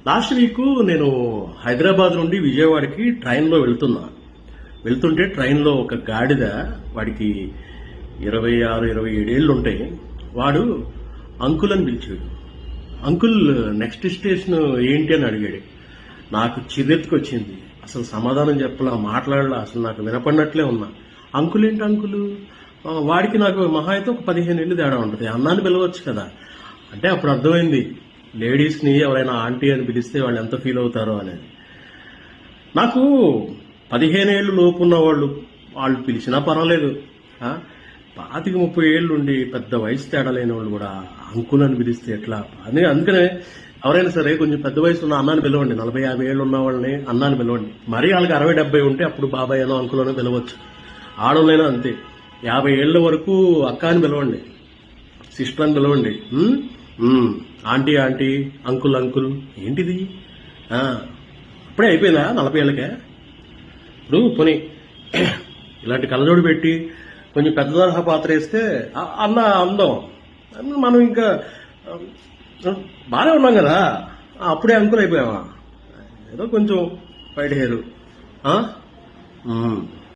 Last week నేను హైదరాబాద్ నుండి విజయవాడకి ట్రైన్లో వెళ్తుంటే ట్రైన్లో ఒక గాడిద, వాడికి 26, 27 ఏళ్ళు ఉంటాయి. వాడు అంకుల్ అని పిలిచాడు. అంకుల్ నెక్స్ట్ స్టేషన్ ఏంటి అని అడిగాడు. నాకు చిరెత్తుకొచ్చింది. అసలు సమాధానం చెప్పలా, మాట్లాడలా, అసలు నాకు వినపడినట్లే ఉన్నా. అంకుల్ ఏంటి అంకులు? వాడికి నాకు మహా అయితే ఒక 15 ఏళ్ళు తేడా ఉంటుంది. అన్నాన్ని పిలవచ్చు కదా అంటే అప్పుడు అర్థమైంది లేడీస్ని ఎవరైనా ఆంటీ అని పిలిస్తే వాళ్ళు ఎంత ఫీల్ అవుతారో అనేది. నాకు 15 ఏళ్ళు లోపు ఉన్న వాళ్ళు పిలిచినా పర్వాలేదు. 25, 30 ఏళ్ళు ఉండి పెద్ద వయసు తేడా లేని వాళ్ళు కూడా అంకుల్ అని పిలిస్తే ఎట్లా అని. అందుకనే ఎవరైనా సరే కొంచెం పెద్ద వయసు ఉన్న అన్నాన్ని పిలవండి. 40, 50 ఏళ్ళు ఉన్న వాళ్ళని అన్నాన్ని పిలవండి. మరీ వాళ్ళకి 60, 70 ఉంటే అప్పుడు బాబాయ్ అనో అంకుల్ అనో పిలవచ్చు. ఆడవాళ్ళైనా అంతే. 50 ఏళ్ల వరకు అక్క అని పిలవండి, సిస్టర్ అని పిలవండి. ఆంటీ ఆంటీ, అంకుల్ అంకుల్ ఏంటిది? అప్పుడే అయిపోయిందా 40 ఏళ్ళకే? ఇప్పుడు పోనీ ఇలాంటి కళ్ళజోడు పెట్టి కొంచెం పెద్ద తరహా పాత్ర వేస్తే అన్న అందం. మనం ఇంకా బాగానే ఉన్నాం కదా, అప్పుడే అంకుల్ అయిపోయావా? ఏదో కొంచెం వైట్ హెయిర్.